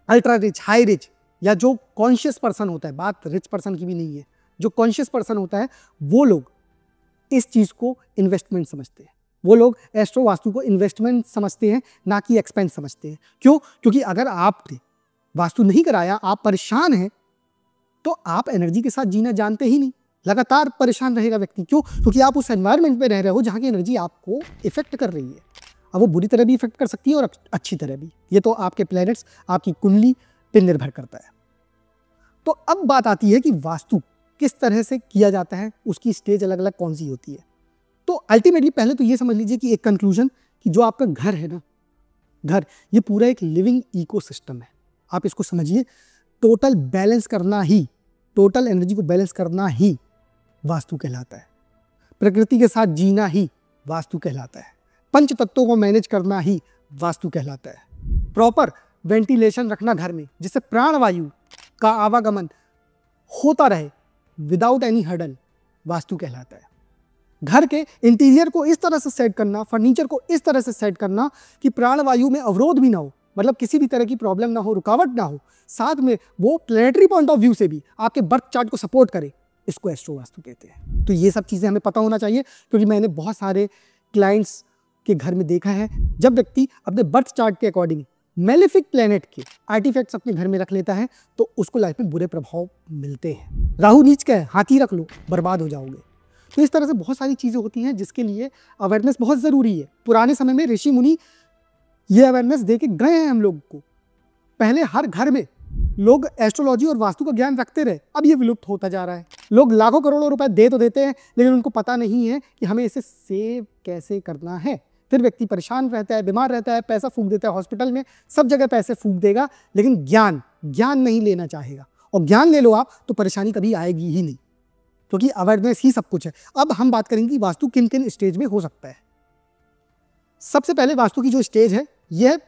अल्ट्रा रिच, हाई रिच, या जो कॉन्शियस पर्सन होता है, बात रिच पर्सन की भी नहीं है, जो कॉन्शियस पर्सन होता है, वो लोग इस चीज़ को इन्वेस्टमेंट समझते हैं। वो लोग एस्ट्रो वास्तु को इन्वेस्टमेंट समझते हैं, ना कि एक्सपेंस समझते हैं। क्यों? क्योंकि अगर आपने वास्तु नहीं कराया, आप परेशान हैं, तो आप एनर्जी के साथ जीना जानते ही नहीं। लगातार परेशान रहेगा व्यक्ति। क्यों? क्योंकि आप उस एनवायरनमेंट में रह रहे हो जहाँ की एनर्जी आपको इफेक्ट कर रही है। अब वो बुरी तरह भी इफेक्ट कर सकती है और अच्छी तरह भी। ये तो आपके प्लैनेट्स, आपकी कुंडली पर निर्भर करता है। तो अब बात आती है कि वास्तु किस तरह से किया जाता है, उसकी स्टेज अलग अलग कौन सी होती है। तो अल्टीमेटली पहले तो ये समझ लीजिए कि एक कंक्लूजन, कि जो आपका घर है ना, घर ये पूरा एक लिविंग इकोसिस्टम है। आप इसको समझिए, टोटल बैलेंस करना ही, टोटल एनर्जी को बैलेंस करना ही वास्तु कहलाता है। प्रकृति के साथ जीना ही वास्तु कहलाता है। पंच तत्वों को मैनेज करना ही वास्तु कहलाता है। प्रॉपर वेंटिलेशन रखना घर में, जिससे प्राणवायु का आवागमन होता रहे विदाउट एनी हर्डल, वास्तु कहलाता है। घर के इंटीरियर को इस तरह से सेट करना, फर्नीचर को इस तरह से सेट करना कि प्राणवायु में अवरोध भी ना हो, मतलब किसी भी तरह की प्रॉब्लम ना हो, रुकावट ना हो, साथ में वो प्लैनेटरी पॉइंट ऑफ व्यू से भी आपके बर्थ चार्ट को सपोर्ट करे, इसको एस्ट्रो वास्तु कहते हैं। तो ये सब चीज़ें हमें पता होना चाहिए, क्योंकि मैंने बहुत सारे क्लाइंट्स के घर में देखा है, जब व्यक्ति अपने बर्थ चार्ट के अकॉर्डिंग मेलेफिक प्लैनेट के आर्टिफैक्ट्स अपने घर में रख लेता है तो उसको लाइफ में बुरे प्रभाव मिलते हैं। राहु नीच का है, हाथी रख लो, बर्बाद हो जाओगे। तो इस तरह से बहुत सारी चीज़ें होती हैं जिसके लिए अवेयरनेस बहुत ज़रूरी है। पुराने समय में ऋषि मुनि ये अवेयरनेस दे के गए हैं हम लोग को। पहले हर घर में लोग एस्ट्रोलॉजी और वास्तु का ज्ञान रखते रहे, अब ये विलुप्त होता जा रहा है। लोग लाखों करोड़ों रुपए दे तो देते हैं, लेकिन उनको पता नहीं है कि हमें इसे सेव कैसे करना है। फिर व्यक्ति परेशान रहता है, बीमार रहता है, पैसा फूंक देता है हॉस्पिटल में, सब जगह पैसे फूंक देगा, लेकिन ज्ञान नहीं लेना चाहेगा। और ज्ञान ले लो आप तो परेशानी कभी आएगी ही नहीं, क्योंकि अवेयरनेस ही सब कुछ है। अब हम बात करेंगे कि वास्तु किन किन स्टेज में हो सकता है। सबसे पहले वास्तु की जो स्टेज है, यह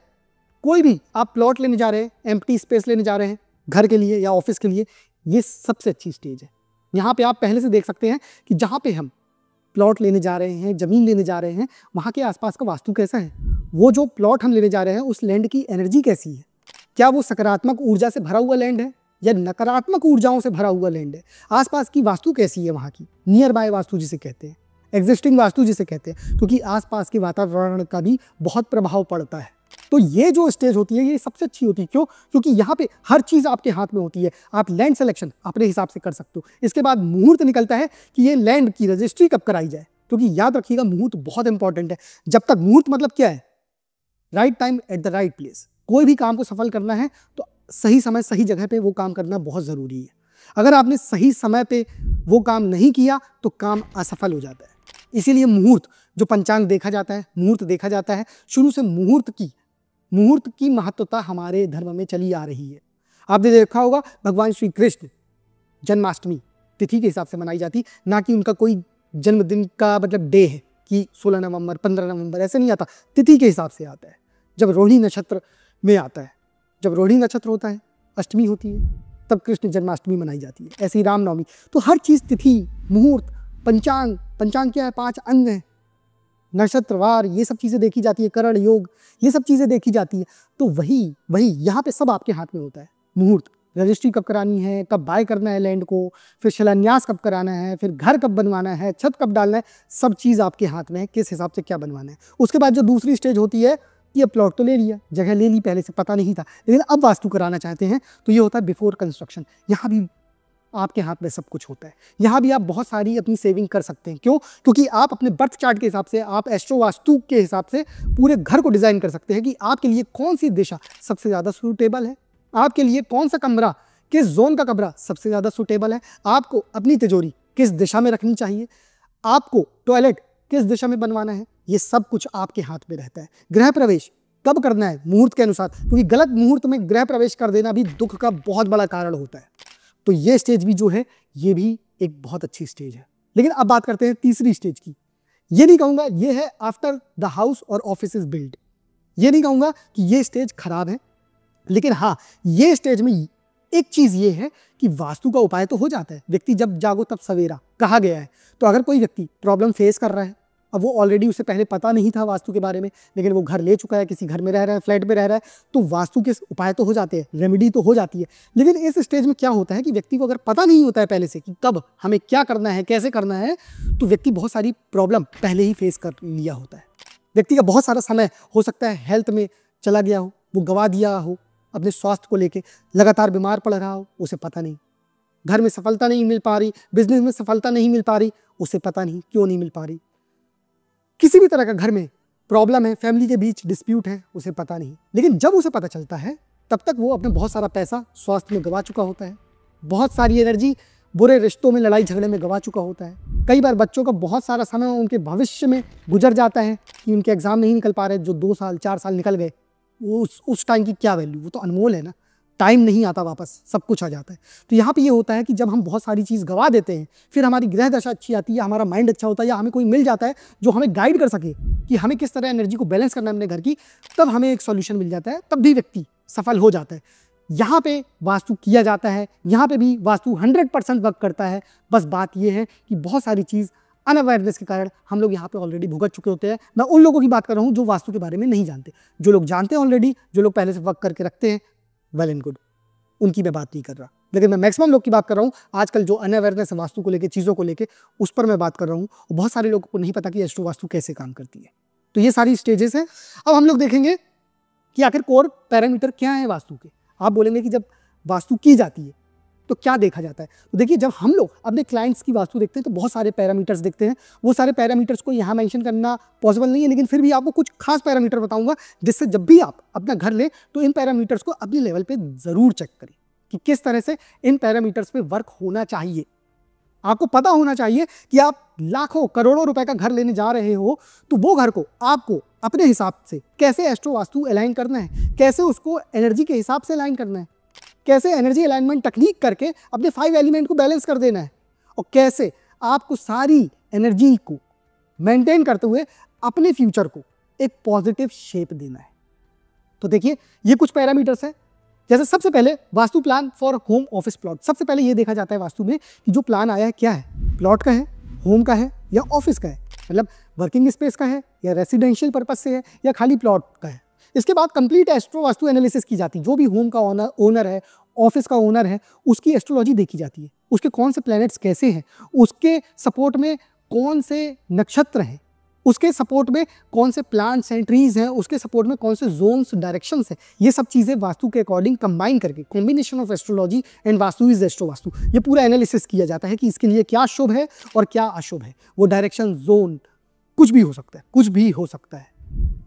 कोई भी आप प्लॉट लेने जा रहे हैं, एम्प्टी स्पेस लेने जा रहे हैं घर के लिए या ऑफिस के लिए, ये सबसे अच्छी स्टेज है। यहाँ पे आप पहले से देख सकते हैं कि जहाँ पे हम प्लॉट लेने जा रहे हैं, ज़मीन लेने जा रहे हैं, वहाँ के आसपास का वास्तु कैसा है, वो जो प्लॉट हम लेने जा रहे हैं उस लैंड की एनर्जी कैसी है, क्या वो सकारात्मक ऊर्जा से भरा हुआ लैंड है या नकारात्मक ऊर्जाओं से भरा हुआ लैंड है, आसपास की वास्तु कैसी है, वहाँ की नियर बाय वास्तु जिसे कहते हैं, एग्जिस्टिंग वास्तु जिसे कहते हैं, क्योंकि आसपास के वातावरण का भी बहुत प्रभाव पड़ता है। तो ये जो स्टेज होती है ये सबसे अच्छी होती है। क्यों? क्योंकि यहाँ पे हर चीज़ आपके हाथ में होती है। आप लैंड सिलेक्शन अपने हिसाब से कर सकते हो। इसके बाद मुहूर्त निकलता है कि ये लैंड की रजिस्ट्री कब कराई जाए, क्योंकि याद रखिएगा मुहूर्त बहुत इंपॉर्टेंट है। जब तक मुहूर्त मतलब क्या है, right time at the right place. कोई भी काम को सफल करना है तो सही समय सही जगह पे वो काम करना बहुत ज़रूरी है। अगर आपने सही समय पे वो काम नहीं किया तो काम असफल हो जाता है। इसीलिए मुहूर्त, जो पंचांग देखा जाता है, मुहूर्त देखा जाता है, शुरू से मुहूर्त की महत्वता हमारे धर्म में चली आ रही है। आपने देखा होगा भगवान श्री कृष्ण जन्माष्टमी तिथि के हिसाब से मनाई जाती, ना कि उनका कोई जन्मदिन का मतलब डे है कि 16 नवंबर 15 नवंबर, ऐसे नहीं आता, तिथि के हिसाब से आता है। जब रोहिणी नक्षत्र में आता है, जब रोहिणी नक्षत्र होता है, अष्टमी होती है, तब कृष्ण जन्माष्टमी मनाई जाती है, ऐसे ही रामनवमी। तो हर चीज़ तिथि, मुहूर्त, पंचांग, पंचांग क्या है, 5 अंग हैं, नक्षत्रवार, ये सब चीज़ें देखी जाती है, करण योग, ये सब चीज़ें देखी जाती है। तो वही यहाँ पे सब आपके हाथ में होता है। मुहूर्त, रजिस्ट्री कब करानी है, कब बाय करना है लैंड को, फिर शिलान्यास कब कराना है, फिर घर कब बनवाना है, छत कब डालना है, सब चीज़ आपके हाथ में है, किस हिसाब से क्या बनवाना है। उसके बाद जो दूसरी स्टेज होती है कि अब प्लॉट तो ले लिया, जगह ले ली, पहले से पता नहीं था, लेकिन अब वास्तु कराना चाहते हैं, तो ये होता है बिफोर कंस्ट्रक्शन। यहाँ भी आपके हाथ में सब कुछ होता है। यहाँ भी आप बहुत सारी अपनी सेविंग कर सकते हैं। क्यों? क्योंकि आप अपने बर्थ चार्ट के हिसाब से, आप एस्ट्रो वास्तु के हिसाब से पूरे घर को डिज़ाइन कर सकते हैं कि आपके लिए कौन सी दिशा सबसे ज़्यादा सूटेबल है, आपके लिए कौन सा कमरा, किस जोन का कमरा सबसे ज़्यादा सूटेबल है, आपको अपनी तिजोरी किस दिशा में रखनी चाहिए, आपको टॉयलेट किस दिशा में बनवाना है, ये सब कुछ आपके हाथ में रहता है। गृह प्रवेश कब करना है, मुहूर्त के अनुसार, क्योंकि गलत मुहूर्त में गृह प्रवेश कर देना भी दुख का बहुत बड़ा कारण होता है। तो ये स्टेज भी जो है, ये भी एक बहुत अच्छी स्टेज है। लेकिन अब बात करते हैं तीसरी स्टेज की। ये नहीं कहूँगा ये है आफ्टर द हाउस और ऑफिस इज बिल्ड, ये नहीं कहूँगा कि ये स्टेज खराब है, लेकिन हाँ, ये स्टेज में एक चीज़ ये है कि वास्तु का उपाय तो हो जाता है। व्यक्ति जब जागो तब सवेरा कहा गया है। तो अगर कोई व्यक्ति प्रॉब्लम फेस कर रहा है, अब वो ऑलरेडी उसे पहले पता नहीं था वास्तु के बारे में, लेकिन वो घर ले चुका है, किसी घर में रह रहा है, फ्लैट में रह रहा है, तो वास्तु के उपाय तो हो जाते हैं, रेमेडी तो हो जाती है। लेकिन इस स्टेज में क्या होता है कि व्यक्ति को अगर पता नहीं होता है पहले से कि कब हमें क्या करना है, कैसे करना है, तो व्यक्ति बहुत सारी प्रॉब्लम पहले ही फेस कर लिया होता है। व्यक्ति का बहुत सारा समय हो सकता है हेल्थ में चला गया हो, वो गंवा दिया हो, अपने स्वास्थ्य को लेके लगातार बीमार पड़ रहा हो, उसे पता नहीं, घर में सफलता नहीं मिल पा रही, बिजनेस में सफलता नहीं मिल पा रही, उसे पता नहीं क्यों नहीं मिल पा रही, किसी भी तरह का घर में प्रॉब्लम है, फैमिली के बीच डिस्प्यूट है, उसे पता नहीं। लेकिन जब उसे पता चलता है, तब तक वो अपने बहुत सारा पैसा स्वास्थ्य में गंवा चुका होता है, बहुत सारी एनर्जी बुरे रिश्तों में, लड़ाई झगड़े में गंवा चुका होता है। कई बार बच्चों का बहुत सारा समय उनके भविष्य में गुजर जाता है कि उनके एग्जाम नहीं निकल पा रहे, जो 2 साल 4 साल निकल गए, वो उस टाइम की क्या वैल्यू, वो तो अनमोल है ना, टाइम नहीं आता वापस, सब कुछ आ जाता है। तो यहाँ पे ये होता है कि जब हम बहुत सारी चीज़ गंवा देते हैं, फिर हमारी ग्रह दशा अच्छी आती है, हमारा माइंड अच्छा होता है, या हमें कोई मिल जाता है जो हमें गाइड कर सके कि हमें किस तरह एनर्जी को बैलेंस करना है अपने घर की, तब हमें एक सॉल्यूशन मिल जाता है, तब भी व्यक्ति सफल हो जाता है। यहाँ पे वास्तु किया जाता है, यहाँ पे भी वास्तु 100% वर्क करता है। बस बात ये है कि बहुत सारी चीज़ अनअवेयरनेस के कारण हम लोग यहाँ पे ऑलरेडी भुगत चुके होते हैं। मैं उन लोगों की बात कर रहा हूँ जो वास्तु के बारे में नहीं जानते। जो लोग जानते हैं ऑलरेडी, जो लोग पहले से वर्क करके रखते हैं, वेल एंड गुड, उनकी मैं बात नहीं कर रहा। लेकिन मैं मैक्सिमम लोग की बात कर रहा हूँ आजकल जो अनअवेयरनेस है वास्तु को लेके, चीज़ों को लेके, उस पर मैं बात कर रहा हूँ। और बहुत सारे लोगों को नहीं पता कि एस्ट्रो वास्तु कैसे काम करती है। तो ये सारी स्टेजेस हैं। अब हम लोग देखेंगे कि आखिर कोर पैरामीटर क्या है वास्तु के। आप बोलेंगे कि जब वास्तु की जाती है तो क्या देखा जाता है। तो देखिए, जब हम लोग अपने क्लाइंट्स की वास्तु देखते हैं तो बहुत सारे पैरामीटर्स देखते हैं। वो सारे पैरामीटर्स को यहाँ मेंशन करना पॉसिबल नहीं है, लेकिन फिर भी आपको कुछ खास पैरामीटर बताऊंगा, जिससे जब भी आप अपना घर लें तो इन पैरामीटर्स को अपने लेवल पे ज़रूर चेक करें कि किस तरह से इन पैरामीटर्स पे वर्क होना चाहिए। आपको पता होना चाहिए कि आप लाखों करोड़ों रुपए का घर लेने जा रहे हो, तो वो घर को आपको अपने हिसाब से कैसे एस्ट्रो वास्तु अलाइन करना है, कैसे उसको एनर्जी के हिसाब से अलाइन करना है, कैसे एनर्जी अलाइनमेंट टेक्निक करके अपने 5 एलिमेंट को बैलेंस कर देना है, और कैसे आपको सारी एनर्जी को मेंटेन करते हुए अपने फ्यूचर को एक पॉजिटिव शेप देना है। तो देखिए, ये कुछ पैरामीटर्स हैं। जैसे सबसे पहले vastu plan for home office plot. सबसे पहले ये देखा जाता है वास्तु में कि जो प्लान आया है क्या है, प्लॉट का है, होम का है, या ऑफिस का है, मतलब वर्किंग स्पेस का है, या रेसिडेंशियल पर्पज से है, या खाली प्लॉट का है। इसके बाद कंप्लीट एस्ट्रो वास्तु एनालिसिस की जाती है। जो भी होम का ओनर है, ऑफिस का ओनर है, उसकी एस्ट्रोलॉजी देखी जाती है। उसके कौन से प्लैनेट्स कैसे हैं, उसके सपोर्ट में कौन से नक्षत्र हैं, उसके सपोर्ट में कौन से प्लांट्स हैं, ट्रीज हैं, उसके सपोर्ट में कौन से जोन्स, डायरेक्शंस हैं। ये सब चीज़ें वास्तु के अकॉर्डिंग कंबाइन करके, combination of astrology and vastu is astro vastu, ये पूरा एनालिसिस किया जाता है कि इसके लिए क्या शुभ है और क्या अशुभ है। वो डायरेक्शन, जोन कुछ भी हो सकता है, कुछ भी हो सकता है।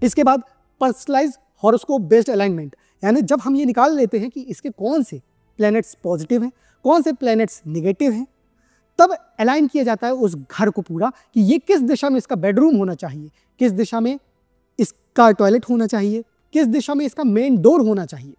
इसके बाद पर्सनलाइज हॉरोस्कोप बेस्ड अलाइनमेंट, यानी जब हम ये निकाल लेते हैं कि इसके कौन से प्लैनेट्स पॉजिटिव हैं, कौन से प्लैनेट्स नेगेटिव हैं, तब अलाइन किया जाता है उस घर को पूरा कि ये किस दिशा में इसका बेडरूम होना चाहिए, किस दिशा में इसका टॉयलेट होना चाहिए, किस दिशा में इसका मेन डोर होना चाहिए।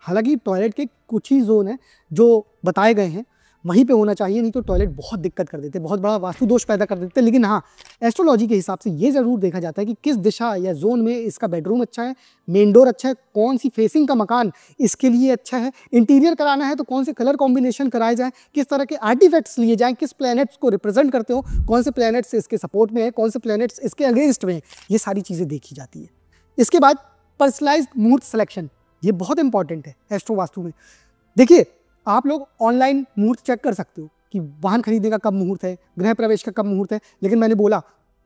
हालांकि टॉयलेट के कुछ ही जोन हैं जो बताए गए हैं, वहीं पे होना चाहिए, नहीं तो टॉयलेट बहुत दिक्कत कर देते, बहुत बड़ा वास्तु दोष पैदा कर देते। लेकिन हाँ, एस्ट्रोलॉजी के हिसाब से ये ज़रूर देखा जाता है कि किस दिशा या जोन में इसका बेडरूम अच्छा है, मेन डोर अच्छा है, कौन सी फेसिंग का मकान इसके लिए अच्छा है, इंटीरियर कराना है तो कौन से कलर कॉम्बिनेशन कराए जाए, किस तरह के आर्टिफैक्ट्स लिए जाएँ, किस प्लैनेट्स को रिप्रेजेंट करते हो, कौन से प्लैनेट्स इसके सपोर्ट में है, कौन से प्लैनेट्स इसके अगेंस्ट में है, ये सारी चीज़ें देखी जाती है। इसके बाद पर्सनलाइज्ड मुहूर्त सिलेक्शन, ये बहुत इंपॉर्टेंट है एस्ट्रो वास्तु में। देखिए, आप लोग ऑनलाइन मुहूर्त चेक कर सकते हो कि वाहन खरीदने का कब मुहूर्त है, गृह प्रवेश का कब मुहूर्त है, लेकिन मैंने बोला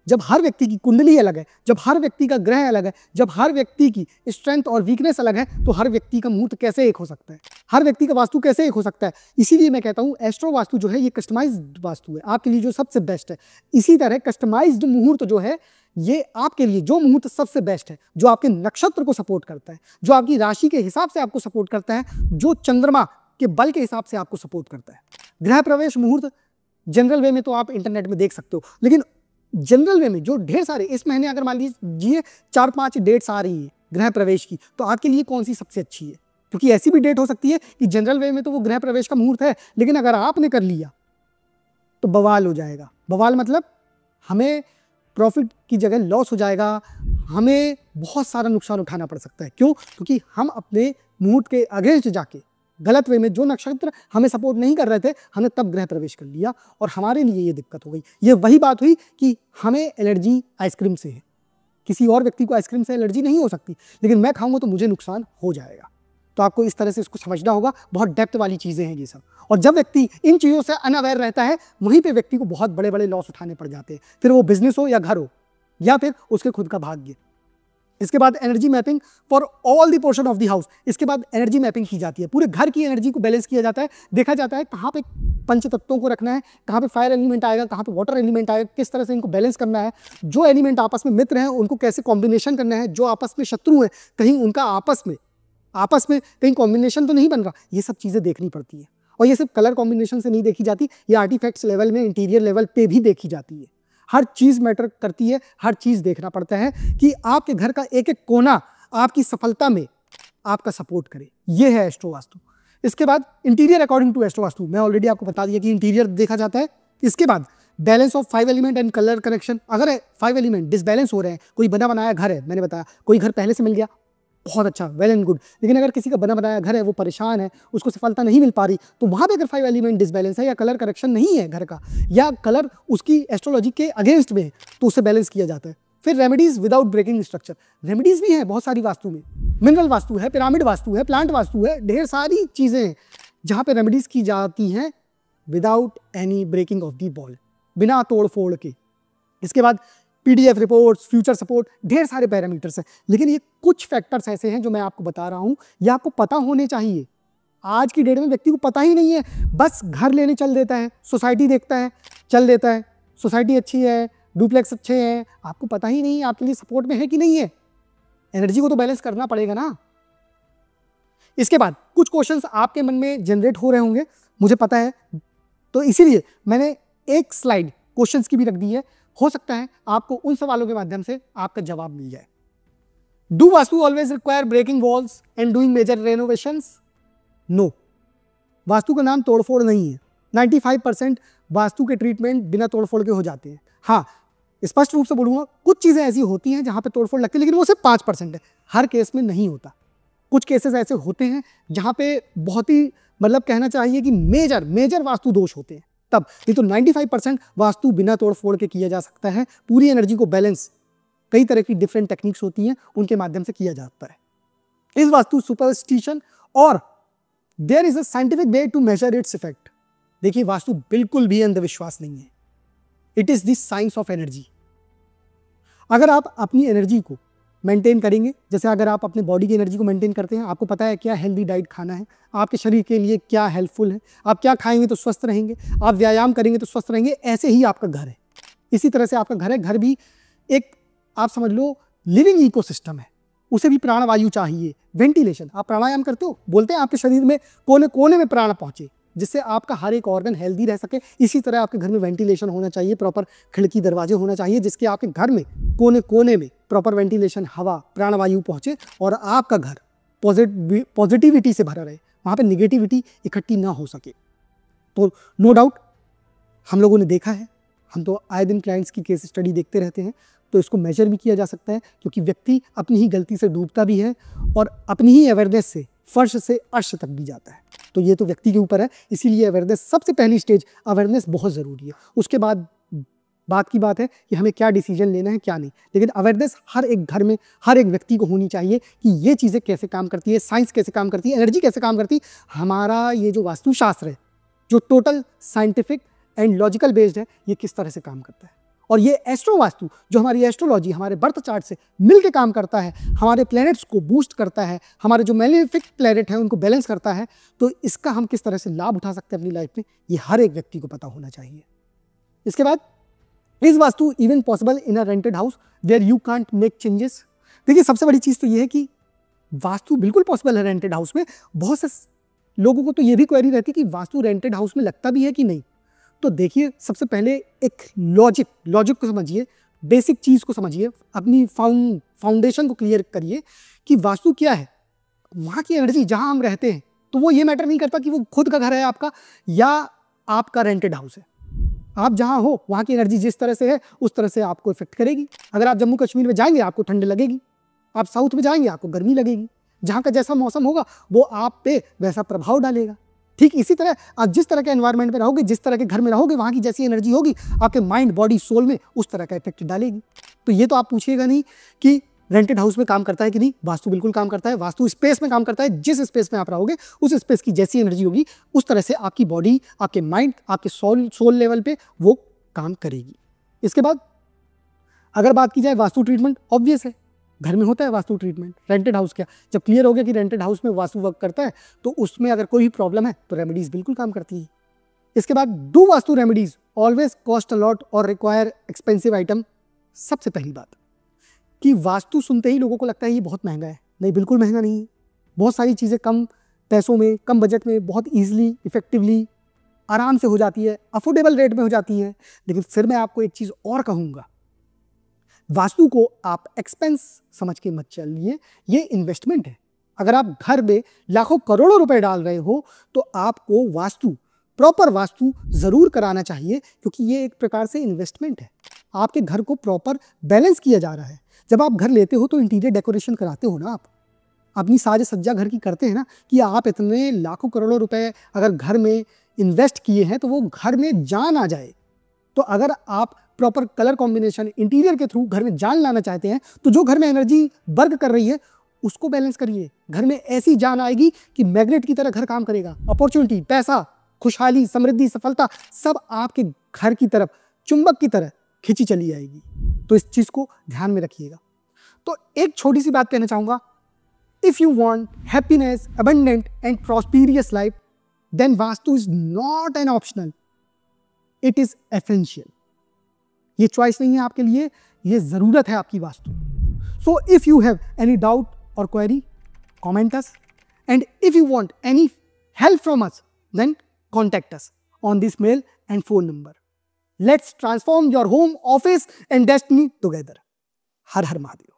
जब हर व्यक्ति की कुंडली अलग है, जब हर व्यक्ति का ग्रह अलग है, जब हर व्यक्ति की स्ट्रेंथ और वीकनेस अलग है, तो हर व्यक्ति का मुहूर्त कैसे एक हो सकता है, हर व्यक्ति का वास्तु कैसे एक हो सकता है। इसीलिए मैं कहता हूँ एस्ट्रो वास्तु जो है ये कस्टमाइज्ड वास्तु है, आपके लिए जो सबसे बेस्ट है। इसी तरह कस्टमाइज्ड मुहूर्त जो है ये आपके लिए जो मुहूर्त सबसे बेस्ट है, जो आपके नक्षत्र को सपोर्ट करता है, जो आपकी राशि के हिसाब से आपको सपोर्ट करता है, जो चंद्रमा के बल के हिसाब से आपको सपोर्ट करता है। गृह प्रवेश मुहूर्त जनरल वे में तो आप इंटरनेट में देख सकते हो, लेकिन जनरल वे में जो ढेर सारे इस महीने अगर मान लीजिए 4-5 डेट्स आ रही हैं गृह प्रवेश की, तो आपके लिए कौन सी सबसे अच्छी है? क्योंकि ऐसी भी डेट हो सकती है कि जनरल वे में तो वो गृह प्रवेश का मुहूर्त है, लेकिन अगर आपने कर लिया तो बवाल हो जाएगा। बवाल मतलब हमें प्रॉफिट की जगह लॉस हो जाएगा, हमें बहुत सारा नुकसान उठाना पड़ सकता है। क्यों? क्योंकि हम अपने मुहूर्त के अगेंस्ट जाके गलत वे में जो नक्षत्र हमें सपोर्ट नहीं कर रहे थे, हमने तब गृह प्रवेश कर लिया और हमारे लिए ये दिक्कत हो गई। ये वही बात हुई कि हमें एलर्जी आइसक्रीम से है, किसी और व्यक्ति को आइसक्रीम से एलर्जी नहीं हो सकती, लेकिन मैं खाऊंगा तो मुझे नुकसान हो जाएगा। तो आपको इस तरह से इसको समझना होगा, बहुत डेप्थ वाली चीज़ें हैं ये सब। और जब व्यक्ति इन चीज़ों से अनअवेयर रहता है, वहीं पे व्यक्ति को बहुत बड़े बड़े लॉस उठाने पड़ जाते हैं, फिर वो बिजनेस हो या घर हो या फिर उसके खुद का भाग्य। इसके बाद energy mapping for all the portion of the house. इसके बाद एनर्जी मैपिंग की जाती है, पूरे घर की एनर्जी को बैलेंस किया जाता है, देखा जाता है कहाँ पे पंच तत्वों को रखना है, कहाँ पे फायर एलिमेंट आएगा, कहाँ पे वाटर एलिमेंट आएगा, किस तरह से इनको बैलेंस करना है, जो एलिमेंट आपस में मित्र हैं उनको कैसे कॉम्बिनेशन करना है, जो आपस में शत्रु हैं कहीं उनका आपस में कहीं कॉम्बिनेशन तो नहीं बन रहा, ये सब चीज़ें देखनी पड़ती है। और ये सिर्फ कलर कॉम्बिनेशन से नहीं देखी जाती, ये आर्टिफैक्ट्स लेवल में, इंटीरियर लेवल पे भी देखी जाती है। हर चीज़ मैटर करती है, हर चीज़ देखना पड़ता है कि आपके घर का एक एक कोना आपकी सफलता में आपका सपोर्ट करे। ये है एस्ट्रो वास्तु। इसके बाद interior according to astro vastu, मैं ऑलरेडी आपको बता दिया कि इंटीरियर देखा जाता है। इसके बाद balance of 5 element and colour correction. अगर 5 एलिमेंट डिसबैलेंस हो रहे हैं, कोई बना बनाया घर है, मैंने बताया कोई घर पहले से मिल गया, बहुत अच्छा, वेल एंड गुड, लेकिन अगर किसी का बना बनाया घर है, वो परेशान है, उसको सफलता नहीं मिल पा रही, तो वहाँ पे अगर 5 एलिमेंट डिसबैलेंस है या कलर करेक्शन नहीं है घर का, या कलर उसकी एस्ट्रोलॉजी के अगेंस्ट में है, तो उसे बैलेंस किया जाता है। फिर remedies without breaking structure. Remedies भी हैं बहुत सारी वास्तु में, मिनरल वास्तु है, पिरामिड वास्तु है, प्लांट वास्तु है, ढेर सारी चीज़ें हैं जहाँ पे रेमेडीज की जाती हैं without any breaking of the wall, बिना तोड़ फोड़ के। इसके बाद PDF रिपोर्ट्स, फ्यूचर सपोर्ट, ढेर सारे पैरामीटर्स हैं, लेकिन ये कुछ फैक्टर्स ऐसे हैं जो मैं आपको बता रहा हूँ, ये आपको पता होने चाहिए। आज की डेट में व्यक्ति को पता ही नहीं है, बस घर लेने चल देता है, सोसाइटी देखता है, चल देता है, सोसाइटी अच्छी है, डुप्लेक्स अच्छे हैं, आपको पता ही नहीं है आपके लिए सपोर्ट में है कि नहीं है। एनर्जी को तो बैलेंस करना पड़ेगा ना। इसके बाद कुछ क्वेश्चंस आपके मन में जनरेट हो रहे होंगे, मुझे पता है, तो इसीलिए मैंने एक स्लाइड क्वेश्चंस की भी रख दी है। हो सकता है आपको उन सवालों के माध्यम से आपका जवाब मिल जाए। Do Vastu always require breaking walls and doing major renovations? No, Vastu का नाम तोड़फोड़ नहीं है। 95% वास्तु के ट्रीटमेंट बिना तोड़फोड़ के हो जाते हैं। हाँ, स्पष्ट रूप से बोलूँगा, कुछ चीज़ें ऐसी होती हैं जहाँ पे तोड़फोड़ लगती है, लेकिन वो सिर्फ 5% है, हर केस में नहीं होता। कुछ केसेस ऐसे होते हैं जहाँ पे बहुत ही मतलब कहना चाहिए कि मेजर वास्तु दोष होते हैं, तब। नहीं तो 95% वास्तु बिना तोड़ फोड़ के किया जा सकता है। पूरी एनर्जी को बैलेंस कई तरह की डिफरेंट टेक्निक्स होती हैं, उनके माध्यम से किया जाता है। इस वास्तु सुपरस्टिशन और there is a scientific way to measure its effect. देखिए, वास्तु बिल्कुल भी अंधविश्वास नहीं है, it is the science of energy. अगर आप अपनी एनर्जी को मेंटेन करेंगे, जैसे अगर आप अपने बॉडी की एनर्जी को मेंटेन करते हैं, आपको पता है क्या हेल्दी डाइट खाना है, आपके शरीर के लिए क्या हेल्पफुल है, आप क्या खाएंगे तो स्वस्थ रहेंगे, आप व्यायाम करेंगे तो स्वस्थ रहेंगे, ऐसे ही आपका घर है। इसी तरह से आपका घर है, घर भी एक आप समझ लो लिविंग इकोसिस्टम है, उसे भी प्राणवायु चाहिए, वेंटिलेशन। आप प्राणायाम करते हो, बोलते हैं आपके शरीर में कोने कोने में प्राण पहुंचे, जिससे आपका हर एक ऑर्गन हेल्दी रह सके। इसी तरह आपके घर में वेंटिलेशन होना चाहिए, प्रॉपर खिड़की दरवाजे होना चाहिए, जिसके आपके घर में कोने कोने में प्रॉपर वेंटिलेशन, हवा, प्राणवायु पहुंचे और आपका घर पॉजिटिविटी से भरा रहे, वहाँ पे निगेटिविटी इकट्ठी ना हो सके। तो नो डाउट हम लोगों ने देखा है, हम तो आए दिन क्लाइंट्स की केस स्टडी देखते रहते हैं, तो इसको मेजर भी किया जा सकता है, क्योंकि व्यक्ति अपनी ही गलती से डूबता भी है और अपनी ही अवेयरनेस से फर्श से अर्श तक भी जाता है। तो ये तो व्यक्ति के ऊपर है, इसीलिए अवेयरनेस सबसे पहली स्टेज, अवेयरनेस बहुत ज़रूरी है। उसके बाद बात की बात है कि हमें क्या डिसीजन लेना है क्या नहीं, लेकिन अवेयरनेस हर एक घर में हर एक व्यक्ति को होनी चाहिए कि ये चीज़ें कैसे काम करती है, साइंस कैसे काम करती है, एनर्जी कैसे काम करती है। हमारा ये जो वास्तुशास्त्र है, जो total scientific and logical based है, ये किस तरह से काम करता है। और ये एस्ट्रो वास्तु जो हमारी एस्ट्रोलॉजी हमारे बर्थ चार्ट से मिल के काम करता है, हमारे प्लैनेट्स को बूस्ट करता है, हमारे जो मेलेफिक प्लैनेट है उनको बैलेंस करता है, तो इसका हम किस तरह से लाभ उठा सकते हैं अपनी लाइफ में, ये हर एक व्यक्ति को पता होना चाहिए। इसके बाद, is vastu even possible in a rented house where you can't make changes. देखिए, सबसे बड़ी चीज़ तो ये है कि वास्तु बिल्कुल पॉसिबल है रेंटेड हाउस में। बहुत से लोगों को तो ये भी क्वेरी रहती है कि वास्तु रेंटेड हाउस में लगता भी है कि नहीं। तो देखिए, सबसे पहले एक लॉजिक को समझिए, बेसिक चीज़ को समझिए, अपनी फाउंडेशन को क्लियर करिए कि वास्तु क्या है। वहाँ की एनर्जी जहाँ हम रहते हैं, तो वो ये मैटर नहीं करता कि वो खुद का घर है आपका या आपका रेंटेड हाउस है। आप जहाँ हो वहाँ की एनर्जी जिस तरह से है उस तरह से आपको इफेक्ट करेगी। अगर आप जम्मू कश्मीर में जाएंगे आपको ठंड लगेगी, आप साउथ में जाएंगे आपको गर्मी लगेगी। जहाँ का जैसा मौसम होगा वो आप पे वैसा प्रभाव डालेगा। ठीक इसी तरह आप जिस तरह के एनवायरनमेंट में रहोगे, जिस तरह के घर में रहोगे, वहाँ की जैसी एनर्जी होगी आपके माइंड, बॉडी, सोल में उस तरह का इफेक्ट डालेगी। तो ये तो आप पूछिएगा नहीं कि रेंटेड हाउस में काम करता है कि नहीं। वास्तु बिल्कुल काम करता है। वास्तु स्पेस में काम करता है। जिस स्पेस में आप रहोगे उस स्पेस की जैसी एनर्जी होगी उस तरह से आपकी बॉडी, आपके माइंड, आपके सोल लेवल पे वो काम करेगी। इसके बाद अगर बात की जाए वास्तु ट्रीटमेंट, ऑब्वियस है घर में होता है वास्तु ट्रीटमेंट। रेंटेड हाउस क्या, जब क्लियर हो गया कि रेंटेड हाउस में वास्तु वर्क करता है तो उसमें अगर कोई भी प्रॉब्लम है तो रेमेडीज बिल्कुल काम करती है। इसके बाद, do vastu remedies always cost a lot और रिक्वायर एक्सपेंसिव आइटम। सबसे पहली बात कि वास्तु सुनते ही लोगों को लगता है ये बहुत महंगा है। नहीं, बिल्कुल महंगा नहीं है। बहुत सारी चीज़ें कम पैसों में, कम बजट में, बहुत ईजिली, इफेक्टिवली, आराम से हो जाती है, अफोर्डेबल रेट में हो जाती है। लेकिन फिर मैं आपको एक चीज़ और कहूँगा, वास्तु को आप एक्सपेंस समझ के मत चलिए, ये इन्वेस्टमेंट है। अगर आप घर में लाखों करोड़ों रुपए डाल रहे हो तो आपको प्रॉपर वास्तु ज़रूर कराना चाहिए, क्योंकि ये एक प्रकार से इन्वेस्टमेंट है। आपके घर को प्रॉपर बैलेंस किया जा रहा है। जब आप घर लेते हो तो इंटीरियर डेकोरेशन कराते हो ना, आप अपनी साज सज्जा घर की करते हैं ना, कि आप इतने लाखों करोड़ों रुपए अगर घर में इन्वेस्ट किए हैं तो वो घर में जान आ जाए। तो अगर आप प्रॉपर कलर कॉम्बिनेशन इंटीरियर के थ्रू घर में जान लाना चाहते हैं तो जो घर में एनर्जी वर्क कर रही है उसको बैलेंस करिए। घर में ऐसी जान आएगी कि मैग्नेट की तरह घर काम करेगा। अपॉर्चुनिटी, पैसा, खुशहाली, समृद्धि, सफलता सब आपके घर की तरफ चुंबक की तरह खिंची चली आएगी। तो इस चीज़ को ध्यान में रखिएगा। तो एक छोटी सी बात कहना चाहूँगा, if you want happiness, abundant and prosperous life, then Vastu is not an optional, it is essential. ये चॉइस नहीं है आपके लिए, ये ज़रूरत है आपकी Vastu. So if you have any doubt और query, comment us, and if you want any help from us, then contact us on this mail and phone number. Let's transform your home, office and destiny together. हर हर महादेव।